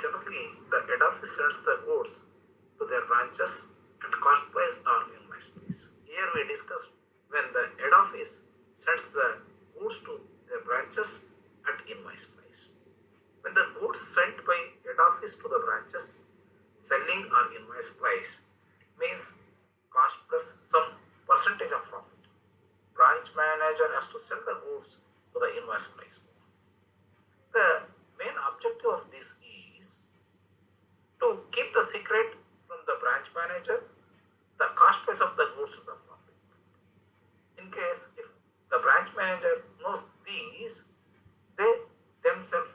Generally, the head office sends the goods to their branches at cost price or invoice price. Here we discuss when the head office sends the goods to their branches at invoice price. When the goods sent by head office to the branches selling or invoice price means cost plus some percentage of profit. Branch manager has to sell the goods to the invoice price. The main objective of this is to keep the secret from the branch manager the cost price of the goods to the profit. In case if the branch manager knows these, they themselves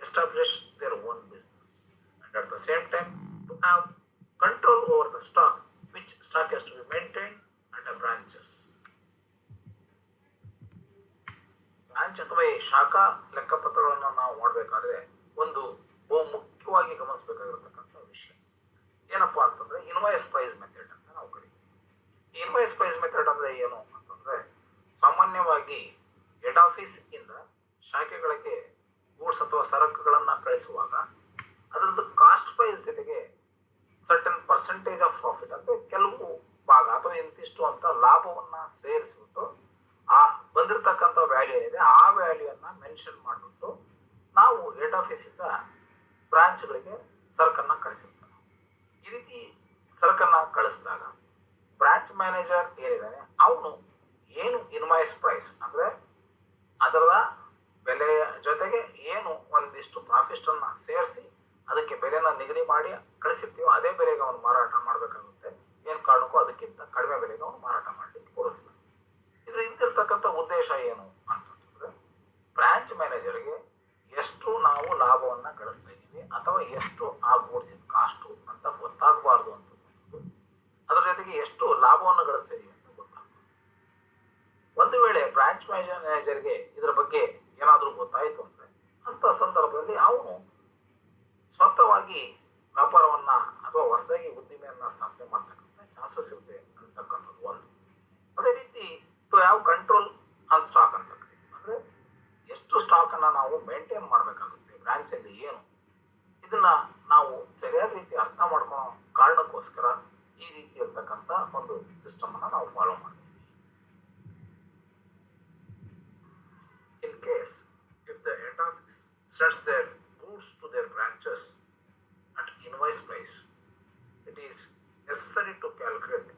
establish their own business, and at the same time to have control over the stock, which stock has to be maintained at the branches. Branch ಅಥವಾ ಈ ಶಾಖಾ ಲೆಕ್ಕಪತ್ರಗಳನ್ನು ನಾವು ಮಾಡಬೇಕಾದ್ರೆ ಒಂದು ಬಹು ಮುಖ್ಯವಾಗಿ ಗಮನಿಸಬೇಕಾಗಿರತಕ್ಕಂಥ ವಿಷಯ ಏನಪ್ಪಾ ಅಂತಂದ್ರೆ ಇನ್ವಾಯ್ಸ್ ಪ್ರೈಸ್ ಮೆಥಡ್ ಅಂತ ನಾವು ಕರಿತೀವಿ. ಈ ಇನ್ವಾಯ್ಸ್ ಪ್ರೈಸ್ ಮೆಥಡ್ ಅಂದ್ರೆ ಏನು ಅಂತಂದ್ರೆ ಸಾಮಾನ್ಯವಾಗಿ ಹೆಡ್ ಆಫೀಸ್ ಇಂದ ಶಾಖೆಗಳಿಗೆ ಗೂಡ್ಸ್ ಅಥವಾ ಸರಕುಗಳನ್ನ ಕಳಿಸುವಾಗ ಅದರದ್ದು ಕಾಸ್ಟ್ ಪ್ರೈಸ್ ಜೊತೆಗೆ ಸರ್ಟನ್ ಪರ್ಸೆಂಟೇಜ್ ಆಫ್ ಪ್ರಾಫಿಟ್ ಅಂದ್ರೆ ಕೆಲವು ಭಾಗ ಅಥವಾ ಇಂತಿಷ್ಟು ಅಂತ ಲಾಭವನ್ನ ಸೇರಿಸ್ಬಿಟ್ಟು ಆ ಬಂದಿರತಕ್ಕಂಥ ವ್ಯಾಲ್ಯೂ ಏನಿದೆ ಆ ವ್ಯಾಲ್ಯೂಯನ್ನ ಮೆನ್ಷನ್ ಮಾಡಿಬಿಟ್ಟು ನಾವು ಹೆಡ್ ಆಫೀಸಿಂದ ಬ್ರಾಂಚ್ಗಳಿಗೆ ಸರಕನ್ನ ಕಳಿಸಿರ್ತಾರೆ. ಈ ರೀತಿ ಸರಕನ್ನ ಕಳಿಸಿದಾಗ ಬ್ರಾಂಚ್ ಮ್ಯಾನೇಜರ್ ಏನಿದ್ದಾನೆ ಅವನು ಏನು ಇನ್ವಾಯ್ಸ್ ಪ್ರೈಸ್ ಅಂದ್ರೆ ಅದರ ಬೆಲೆಯ ಜೊತೆಗೆ ಏನು ಒಂದಿಷ್ಟು ಪ್ರಾಫಿಟ್ ಅನ್ನ ಸೇರಿಸಿ ಅದಕ್ಕೆ ಬೆಲೆನ ನಿಗದಿ ಮಾಡಿ ಕಳಿಸಿರ್ತೀವೋ ಅದೇ ಬೆಲೆಗೆ ಅವನು ಮಾರಾಟ ಮಾಡಬೇಕಾಗುತ್ತೆ. ಏನು ಕಾರಣಕ್ಕೂ ಅದಕ್ಕಿಂತ ಕಡಿಮೆ ಬೆಲೆಗೆ ಅವನು ಮಾರಾಟ ಮಾಡಲಿಕ್ಕೆ ಕೊಡೋದಿಲ್ಲ. ಇದ್ರ ಹಿಂದಿರ್ತಕ್ಕಂಥ ಉದ್ದೇಶ ಏನು ಅಂತಂದ್ರೆ ಬ್ರಾಂಚ್ ಮ್ಯಾನೇಜರ್ಗೆ ಎಷ್ಟು ನಾವು ಲಾಭವನ್ನ ಗಳಿಸ್ತಾ ಇದ್ದೀವಿ ಅಥವಾ ಎಷ್ಟು ಆ ಗೂಡ್ಸಿನ ಕಾಸ್ಟು ಅಂತ ಗೊತ್ತಾಗಬಾರ್ದು ಅಂತ, ಅದರ ಜೊತೆಗೆ ಎಷ್ಟು ಲಾಭವನ್ನು ಗಳಿಸ್ತಾ ಇದೀವಿ ಅಂತ ಗೊತ್ತಾಗ್ತದೆ. ಒಂದು ವೇಳೆ ಬ್ರಾಂಚ್ ಮ್ಯಾನೇಜರ್ಗೆ ಇದರ ಬಗ್ಗೆ ಏನಾದರೂ ಗೊತ್ತಾಯಿತು ಅಂದ್ರೆ ಅಂತ ಸಂದರ್ಭದಲ್ಲಿ ಅವನು ಸ್ವಂತವಾಗಿ ವ್ಯಾಪಾರವನ್ನ ಅಥವಾ ಹೊಸದಾಗಿ ಉದ್ದಿಮೆಯನ್ನ ಸ್ಥಾಪನೆ ಮಾಡ್ತಕ್ಕಂಥ ಚಾನ್ಸಸ್ ಇರುತ್ತೆ ಅಂತಕ್ಕಂಥದ್ದು ಒಂದು. ಅದೇ ರೀತಿ to have control on stock ಅಂತ ಅಂದ್ರೆ ಎಷ್ಟು ಸ್ಟಾಕ್ ಅನ್ನ ನಾವು ಮೇಂಟೈನ್ ಮಾಡಬೇಕಾಗುತ್ತೆ ಬ್ರಾಂಚ್ ಅಲ್ಲಿ ಏನು, ಇದನ್ನ ನಾವು ಸರಿಯಾದ ರೀತಿ ಅರ್ಥ ಮಾಡ್ಕೊಳ್ಳೋ ಕಾರಣಕ್ಕೋಸ್ಕರ ಈ ರೀತಿ ಇರ್ತಕ್ಕಂಥ ಒಂದು ಸಿಸ್ಟಮ್ ಅನ್ನ ನಾವು ಫಾಲೋ ಮಾಡ್ತೀವಿ. In case if the head office sends their goods to their branches at invoice price, it is necessary to calculate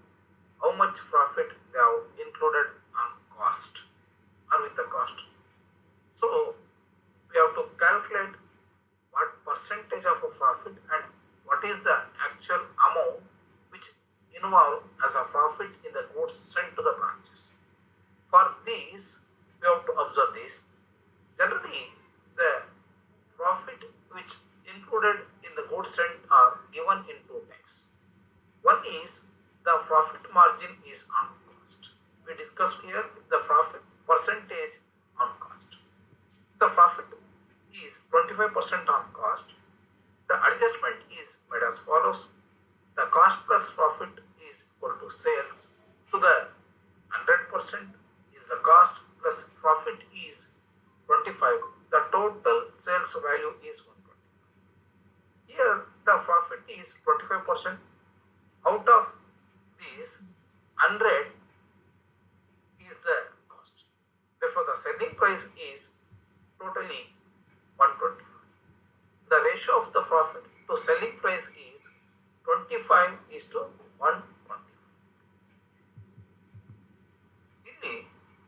how much profit they have included on cost or with the cost. So we have to calculate what percentage of a profit and what is the actual amount which involved as a profit in the goods sent to the branches. For this we have to observe this. Generally the profit which included in the goods sent are given in two types. One is the profit margin is on cost. We discussed here the profit percentage on cost. The profit is 25% on cost. The adjustment is made as follows. The cost plus profit is equal to sales. So the 100% is the cost plus profit is 25. The total sales value is 120. Here the profit is 25%. Out of this 100 is the cost. Therefore the selling price is totally 120. The ratio of the profit to selling price is 25 is to 120. ಇಲ್ಲಿ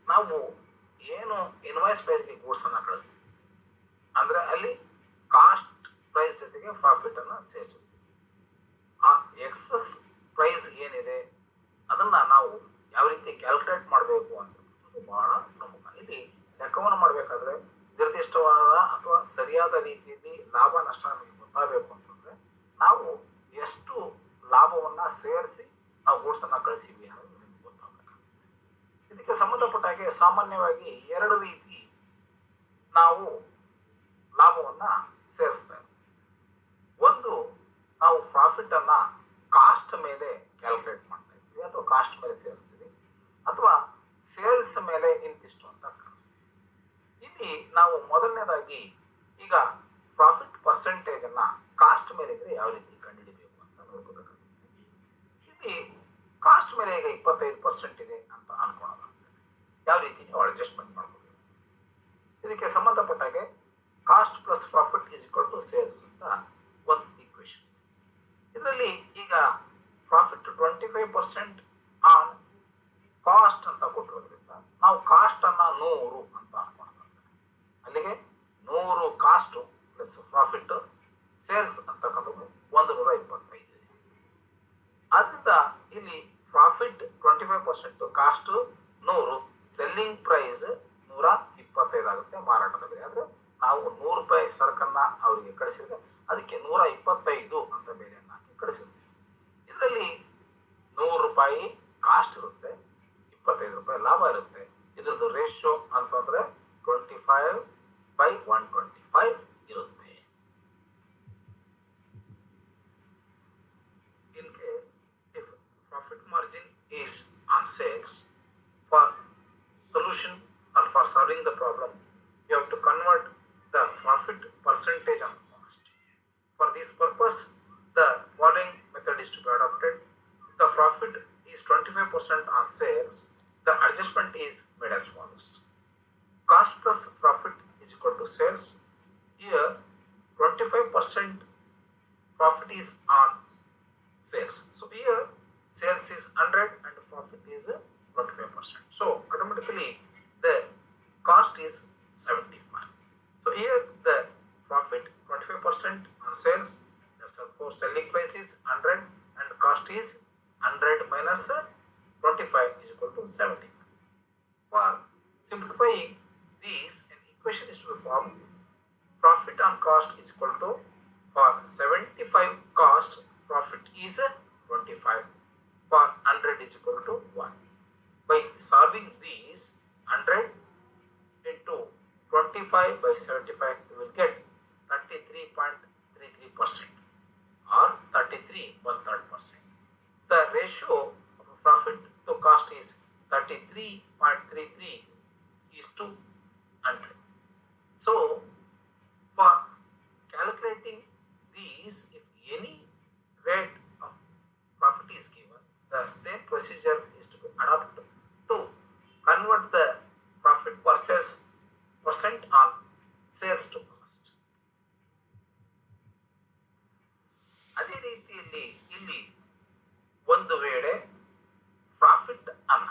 ನಾವು ಏನು invoice ಪ್ರೈಸ್ಗೆ goods ಅನ್ನ ಕಳಿಸ್ತೀವಿ ಅಂದ್ರೆ ಅಲ್ಲಿ cost price ಜೊತೆಗೆ profit ಅನ್ನ ಸೇರಿಸುತ್ತೀವಿ. ಆ ಎಕ್ಸಸ್ ಪ್ರೈಸ್ ಏನಿದೆ ಅದನ್ನ ನಾವು ಯಾವ ರೀತಿ ಕ್ಯಾಲ್ಕುಲೇಟ್ ಮಾಡಬೇಕು ಅಂತ ಬಹಳ ಪ್ರಮುಖ. ಇಲ್ಲಿ ಲೆಕ್ಕವನ್ನು ಮಾಡಬೇಕಾದ್ರೆ ನಿರ್ದಿಷ್ಟವಾದ ಅಥವಾ ಸರಿಯಾದ ರೀತಿಯಲ್ಲಿ ಲಾಭ ನಷ್ಟ ನಮಗೆ ಗೊತ್ತಾಗಬೇಕು ಅಂತಂದ್ರೆ ನಾವು ಎಷ್ಟು ಲಾಭವನ್ನ ಸೇರಿಸಿ ನಾವು ಗೂಡ್ಸ್ ಅನ್ನ ಕಳಿಸಿವಿ ಅನ್ನೋದು ನಮಗೆ ಗೊತ್ತಾಗಬೇಕಾಗುತ್ತೆ. ಇದಕ್ಕೆ ಸಂಬಂಧಪಟ್ಟ ಹಾಗೆ ಸಾಮಾನ್ಯವಾಗಿ ಎರಡು ರೀತಿ ನಾವು ಲಾಭವನ್ನ ಸೇರಿಸ್ತೇವೆ. ಒಂದು ನಾವು ಪ್ರಾಫಿಟ್ ಅನ್ನ ಕಾಸ್ಟ್ ಮೇಲೆ ಕ್ಯಾಲ್ಕುಲೇಟ್ ಮಾಡ್ತಾ ಇದ್ವಿ ಅಥವಾ ಕಾಸ್ಟ್ ಮೇಲೆ ಸೇರಿಸ್ತೀವಿ ಅಥವಾ ಸೇಲ್ಸ್ ಮೇಲೆ ಇಂತಿಷ್ಟು ಅಂತ ಕಾಣಿಸ್ತೀವಿ. ಇಲ್ಲಿ ನಾವು ಮೊದಲನೇದಾಗಿ ಈಗ ಪ್ರಾಫಿಟ್ ಪರ್ಸೆಂಟೇಜ್ ಅನ್ನ ಕಾಸ್ಟ್ ಮೇಲೆ ಇದ್ರೆ ಯಾವ ರೀತಿ ಕಂಡುಹಿಡಿಬೇಕು ಅಂತ ನೋಡ್ಕೋಬೇಕಾಗುತ್ತೆ. ಇಲ್ಲಿ ಕಾಸ್ಟ್ ಮೇಲೆ ಈಗ 25% ಇದೆ ಅಂತ ಅನ್ಕೊಳ್ಳೋಣ, ಯಾವ ರೀತಿ ನೀವು ಅಡ್ಜಸ್ಟ್ಮೆಂಟ್ ಮಾಡ್ಕೋಬೇಕು. ಇದಕ್ಕೆ ಸಂಬಂಧಪಟ್ಟ ಹಾಗೆ cost plus profit is equal to sales ಅಂತ ಒಂದು ಈಕ್ವೇಶನ್. ಇದರಲ್ಲಿ ಈಗ ಪ್ರಾಫಿಟ್ 25% ಆನ್ ಕಾಸ್ಟ್ ಅಂತ ಕೊಟ್ಟಿರೋದ್ರಿಂದ ನಾವು ಕಾಸ್ಟ್ ಅನ್ನ 100 ಅಂತ ಅನ್ಕೊಳ್ಳೋಣ. ಅಲ್ಲಿಗೆ 100 ಕಾಸ್ಟ್ ಪ್ಲಸ್ ಪ್ರಾಫಿಟ್ ಸೇಲ್ಸ್ ಅಂತಕ್ಕಂಥದ್ದು 125 ಇದೆ. ಆದ್ರಿಂದ ಇಲ್ಲಿ ಪ್ರಾಫಿಟ್ 25%, ಕಾಸ್ಟ್ 100, ಸೆಲ್ಲಿಂಗ್ ಪ್ರೈಸ್ 125 ಆಗುತ್ತೆ ಮಾರಾಟದ ಬೆಲೆ. ಅಂದ್ರೆ ನಾವು 100 ರೂಪಾಯಿ ಸರಕನ್ನ ಅವರಿಗೆ ಕಳಿಸಿದ್ರೆ ಅದಕ್ಕೆ 125 ಅಂತ ಬೆಲೆಯನ್ನು ಹಾಕಿ ಕಳಿಸಿದ್ವಿ. ಇದರಲ್ಲಿ 100 ರೂಪಾಯಿ ಕಾಸ್ಟ್ ಇರುತ್ತೆ, 25 ರೂಪಾಯಿ ಲಾಭ ಇರುತ್ತೆ. ಇದ್ರದ್ದು ರೇಷಿಯೋ ಅಂತಂದ್ರೆ 25/125 ಇರುತ್ತೆ. In case if profit margin is on sales, for solution or for solving the problem, you have to convert the profit percentage on cost. For this purpose, the following method is to be adopted. If the profit is 25% on sales, the adjustment is made as follows. Cost plus profit is equal to sales. Here, 25% profit is on sales. So here, sales is 100 and profit is 25%. So automatically the cost is 75. So here the profit 25% on sales, therefore selling price is 100 and cost is 100 minus 25 is equal to 75. For simplifying these, an equation is to be formed. Profit on cost is equal to, for 75 cost, profit is 25. For 100 is equal to 1. By solving these, 100 into 25 by 75, we will get 33.33% or 33.3%. The ratio of profit to cost is 33.33 is to 100. So, for calculating these, if any rate of profit is given, the same procedure is to be adopted to convert the profit purchase percent on sales to cost. ಅದೇ ರೀತಿಯಲ್ಲಿ ಇಲ್ಲಿ ಒಂದು ವೇಳೆ profit ಅನ್ನ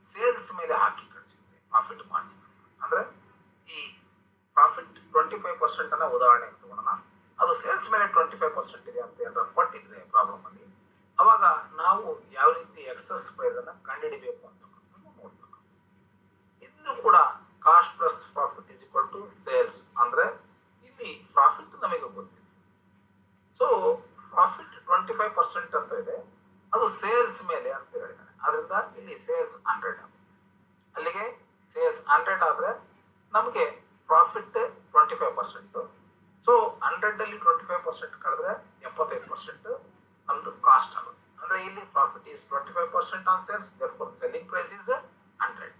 sales ಮೇಲೆ ಹಾಕಿ ಕಳಿಸಿದ್ರೆ profit margin ಅಂದ್ರೆ ಈ ಪ್ರಾಫಿಟ್ 25% ಅನ್ನ ಉದಾಹರಣೆ ತಗೊಳ್ಳೋಣ. ಅದು ಸೇಲ್ಸ್ ಮೇಲೆ 25% ಇದೆ ಅಂತ ಏನಾದ್ರು ಕೊಟ್ಟಿದ್ರೆ ಪ್ರಾಬ್ಲಮ್ ಅಲ್ಲಿ, ಅವಾಗ ನಾವು ಯಾವ ರೀತಿ ಎಕ್ಸಸ್ ಪ್ರೈಸ್ ಅನ್ನ ಕಂಡುಹಿಡಿಬೇಕು ಅಂತ ನೋಡ್ಬೇಕು. ಇನ್ನು ಕೂಡ cost plus profit is equal to sales ಅಂದ್ರೆ ಇಲ್ಲಿ ಪ್ರಾಫಿಟ್ ನಮಗೆ ಗೊತ್ತಿದೆ. ಸೊ ಪ್ರಾಫಿಟ್ 25% ಅಂತ ಇದೆ, ಅದು ಸೇಲ್ಸ್ ಮೇಲೆ ಅಂತ ಹೇಳಿದ್ದಾರೆ. ಆದ್ರಿಂದ ಇಲ್ಲಿ ಸೇಲ್ಸ್ 100 ಆಗುತ್ತೆ. ಅಲ್ಲಿಗೆ ಸೇಲ್ಸ್ 100 ಆದ್ರೆ ನಮಗೆ ಪ್ರಾಫಿಟ್ 25%. ಸೊ 100 ಅಲ್ಲಿ 25% ಕಳೆದ್ರೆ 75% ನಮ್ದು ಕಾಸ್ಟ್ ಆಗುತ್ತೆ. ಅಂದ್ರೆ ಇಲ್ಲಿ profit is 25% on sales, therefore selling price is 100.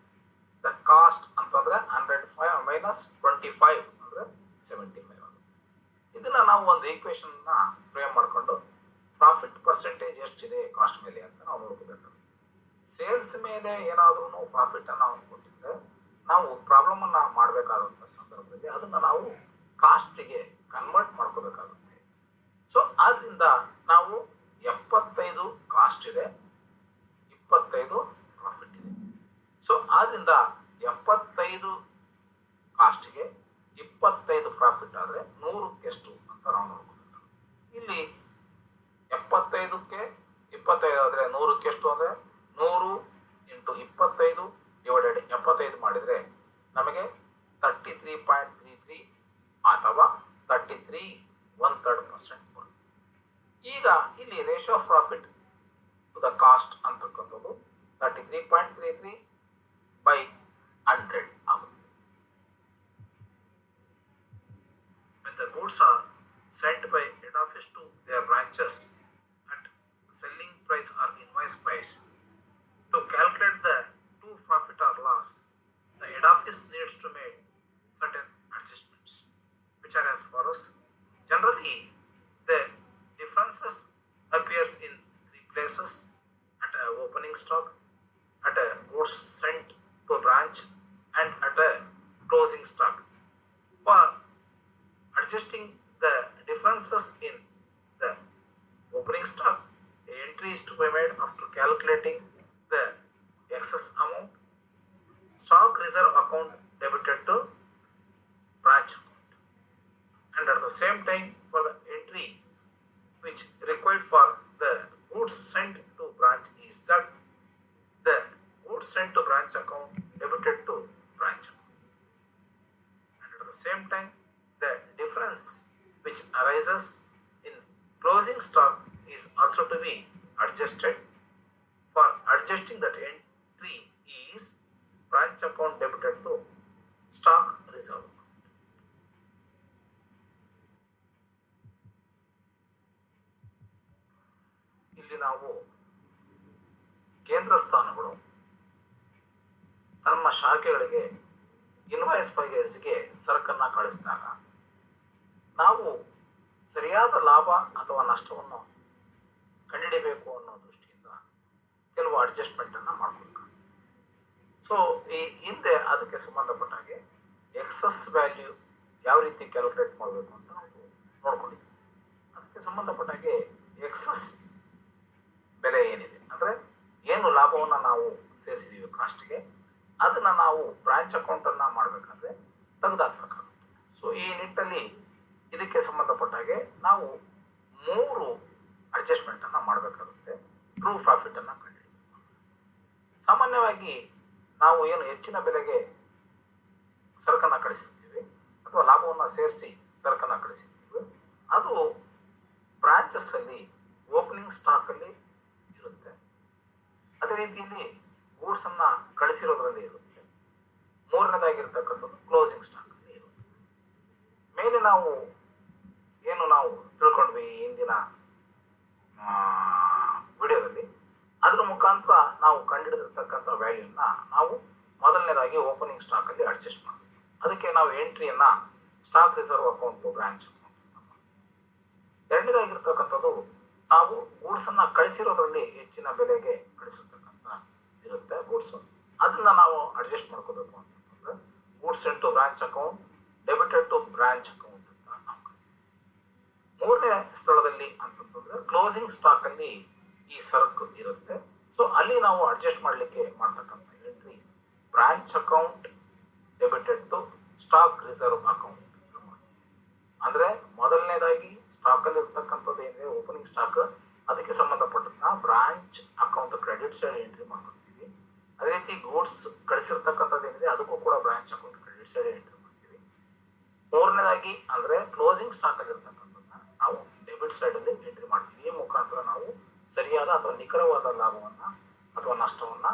The cost ಅಂತಂದ್ರೆ 105 minus 25 ಅಂದ್ರೆ 75 ಆಗುತ್ತೆ. ಇದನ್ನ ನಾವು ಒಂದು ಈಕ್ವೇಶನ್ ನ ಫ್ರೇಮ್ ಮಾಡ್ಕೊಂಡು ಪ್ರಾಫಿಟ್ ಪರ್ಸೆಂಟೇಜ್ ಎಷ್ಟಿದೆ ಕಾಸ್ಟ್ ಮೇಲೆ ಅಂತ ನಾವು ನೋಡ್ಕೋಬೇಕು. ಸೇಲ್ಸ್ ಮೇಲೆ ಏನಾದ್ರೂ ಪ್ರಾಫಿಟ್ ಅನ್ನ ನಾವು ಕೊಟ್ಟಿದ್ರೆ ನಾವು ಪ್ರಾಬ್ಲಮ್ ಅನ್ನ ಮಾಡಬೇಕಾದಂತ ಸಂದರ್ಭದಲ್ಲಿ ಅದನ್ನ ನಾವು ಕಾಸ್ಟ್ಗೆ ಕನ್ವರ್ಟ್ ಮಾಡ್ಕೋಬೇಕಾಗುತ್ತೆ. ಸೊ ಆದ್ರಿಂದ ನಾವು 75 ಕಾಸ್ಟ್ ಇದೆ, 25 ಪ್ರಾಫಿಟ್ ಇದೆ. ಸೊ ಆದ್ರಿಂದ 75 ಕಾಸ್ಟ್ಗೆ 25 ಪ್ರಾಫಿಟ್ ಆದ್ರೆ 100ಕ್ಕೆ ಎಷ್ಟು ಅಂತ ನಾವು ನೋಡ್ಕೋಬೇಕು. ಇಲ್ಲಿ 75ಕ್ಕೆ 25 ಆದ್ರೆ 100ಕ್ಕೆ ಎಷ್ಟು ಅಂದ್ರೆ 100 ಇಂಟು 25 ಡಿವೈಡೆಡ್ 75 ಮಾಡಿದ್ರೆ ನಮಗೆ 33.33 ಅಥವಾ 33.1/3% ಬರುತ್ತೆ. ಈಗ ಇಲ್ಲಿ ratio of profit to the cost ಅಂತಕ್ಕಂಥದ್ದು 33.33 by 100 ಆಗುತ್ತೆ. When the goods are sent by head office to their branches at selling price or invoice price, to calculate the true profit or loss, the head office needs to make certain adjustments, which are as closing stock. For adjusting the differences in the opening stock, a entry is to be made after calculating the excess amount. Stock reserve account debited to branch account, and at the same time for the entry which required for the goods sent to branch is that the goods sent to branch account debited to branch account, and at the same time the difference which arises in closing stock is also to be adjusted. For adjusting that entry is branch account debited to stock reserve. ಇಲ್ಲಿ ನಾವು ಕೇಂದ್ರ ಸ್ಥಾನಗಳು ನಮ್ಮ ಶಾಖೆಗಳಿಗೆ invoice ಬಗೆಹರಿಸಿಗೆ ಸರಕನ್ನ ಕಳಿಸಿದಾಗ ನಾವು ಸರಿಯಾದ ಲಾಭ ಅಥವಾ ನಷ್ಟವನ್ನು ಕಂಡುಹಿಡಿಯಬೇಕು ಅನ್ನೋ ದೃಷ್ಟಿಯಿಂದ ಕೆಲವು ಅಡ್ಜಸ್ಟ್ಮೆಂಟ್ ಅನ್ನ ಮಾಡಬೇಕು. ಸೊ ಈ ಹಿಂದೆ ಅದಕ್ಕೆ ಸಂಬಂಧಪಟ್ಟ ಹಾಗೆ ಎಕ್ಸಸ್ ವ್ಯಾಲ್ಯೂ ಯಾವ ರೀತಿ ಕ್ಯಾಲ್ಕುಲೇಟ್ ಮಾಡಬೇಕು ಅಂತ ನಾವು ನೋಡ್ಕೊಂಡಿದ್ವಿ. ಅದಕ್ಕೆ ಸಂಬಂಧಪಟ್ಟ ಹಾಗೆ ಎಕ್ಸಸ್ ಬೆಲೆ ಏನಿದೆ ಅಂದ್ರೆ ಏನು ಲಾಭವನ್ನ ನಾವು ಸೇರಿಸಿದೀವಿ ಕಾಸ್ಟ್ಗೆ, ಅದನ್ನ ನಾವು ಬ್ರಾಂಚ್ ಅಕೌಂಟ್ ಅನ್ನ ಮಾಡ್ಬೇಕಂದ್ರೆ ತೆಗೆದಾಕ್ಬೇಕಾಗುತ್ತೆ. ಸೊ ಈ ನಿಟ್ಟಲ್ಲಿ ಇದಕ್ಕೆ ಸಂಬಂಧಪಟ್ಟ ಹಾಗೆ ನಾವು 3 ಅಡ್ಜಸ್ಟ್ಮೆಂಟ್ ಅನ್ನ ಮಾಡಬೇಕಾಗುತ್ತೆ ಟ್ರೂ ಪ್ರಾಫಿಟ್ ಅನ್ನ ಕಂಡುಹಿಡಿಯಬೇಕು. ಸಾಮಾನ್ಯವಾಗಿ ನಾವು ಏನು ಹೆಚ್ಚಿನ ಬೆಲೆಗೆ ಸರಕನ್ನ ಕಳಿಸಿರ್ತೀವಿ ಅಥವಾ ಲಾಭವನ್ನ ಸೇರಿಸಿ ಸರಕನ್ನ ಕಳಿಸಿರ್ತೀವಿ, ಅದು ಬ್ರಾಂಚಸ್ ಅಲ್ಲಿ ಓಪನಿಂಗ್ ಸ್ಟಾಕ್ ಅಲ್ಲಿ ಇರುತ್ತೆ. ಅದೇ ರೀತಿಯಲ್ಲಿ ಗೂಡ್ಸ್ ಅನ್ನ ಕಳಿಸಿರೋದ್ರಲ್ಲಿ ಇರುತ್ತೆ. ಮೂರನೇದಾಗಿರ್ತಕ್ಕಂಥದ್ದು ಕ್ಲೋಸಿಂಗ್ ಸ್ಟಾಕ್ ಅಲ್ಲಿ ಇರುತ್ತೆ. ಮೇಲೆ ನಾವು ತಿಳ್ಕೊಂಡ್ವಿ ಹಿಂದಿನ ವಿಡಿಯೋದಲ್ಲಿ, ಅದ್ರ ಮುಖಾಂತರ ನಾವು ಕಂಡುಹಿಡಿದಿರ್ತಕ್ಕಂಥ ವ್ಯಾಲ್ಯೂನ ನಾವು ಮೊದಲನೇದಾಗಿ ಓಪನಿಂಗ್ ಸ್ಟಾಕ್ ಅಲ್ಲಿ ಅಡ್ಜಸ್ಟ್ ಮಾಡಬೇಕು. ಅದಕ್ಕೆ ನಾವು ಎಂಟ್ರಿಯನ್ನ stock reserve account branch account. ಎರಡನೇದಾಗಿರ್ತಕ್ಕಂಥದ್ದು ನಾವು ಗೂಡ್ಸ್ ಅನ್ನ ಕಳಿಸಿರೋದ್ರಲ್ಲಿ ಹೆಚ್ಚಿನ ಬೆಲೆಗೆ ಕಳಿಸಿರ್ತಕ್ಕಂಥ ಇರುತ್ತೆ ಗೂಡ್ಸ್, ಅದನ್ನ ನಾವು ಅಡ್ಜಸ್ಟ್ ಮಾಡ್ಕೋಬೇಕು ಅಂತಂದ್ರೆ goods sent to branch account debited to branch account ಅಂತ ನಾವು. ಮೂರನೇ ಸ್ಥಳದಲ್ಲಿ ಅಂತಂದ್ರೆ ಕ್ಲೋಸಿಂಗ್ ಸ್ಟಾಕ್ ಅಲ್ಲಿ ಈ ಸರಕು ಇರುತ್ತೆ. ಸೊ ಅಲ್ಲಿ ನಾವು ಅಡ್ಜಸ್ಟ್ ಮಾಡ್ಲಿಕ್ಕೆ ಮಾಡ್ತಕ್ಕಂಥ entry branch account debited to stock reserve account. ಅಂದ್ರೆ ಮೊದಲನೇದಾಗಿ ಸ್ಟಾಕ್ ಅಲ್ಲಿ ಇರ್ತಕ್ಕಂಥದ್ದು ಏನಿದೆ ಓಪನಿಂಗ್ ಸ್ಟಾಕ್, ಅದಕ್ಕೆ ಸಂಬಂಧಪಟ್ಟಂತ branch account credit side entry ಮಾಡ್ಕೊಳ್ತೀವಿ. ಅದೇ ರೀತಿ ಗೂಡ್ಸ್ ಕಳಿಸಿರ್ತಕ್ಕಂಥದ್ದು ಏನಿದೆ ಅದಕ್ಕೂ ಕೂಡ branch account credit side entry ಮಾಡ್ತೀವಿ. ಮೂರನೇದಾಗಿ ಅಂದ್ರೆ ಕ್ಲೋಸಿಂಗ್ ಸ್ಟಾಕ್ ಅಲ್ಲಿ ಇರ್ತಕ್ಕಂಥದ್ದನ್ನ ನಾವು ಡೆಬಿಟ್ ಸೈಡ್ ಅಲ್ಲಿ ಎಂಟ್ರಿ ಮಾಡ್ತೀವಿ. ಈ ಮುಖಾಂತರ ನಾವು ಸರಿಯಾದ ಅಥವಾ ನಿಖರವಾದ ಲಾಭವನ್ನ ಅಥವಾ ನಷ್ಟವನ್ನ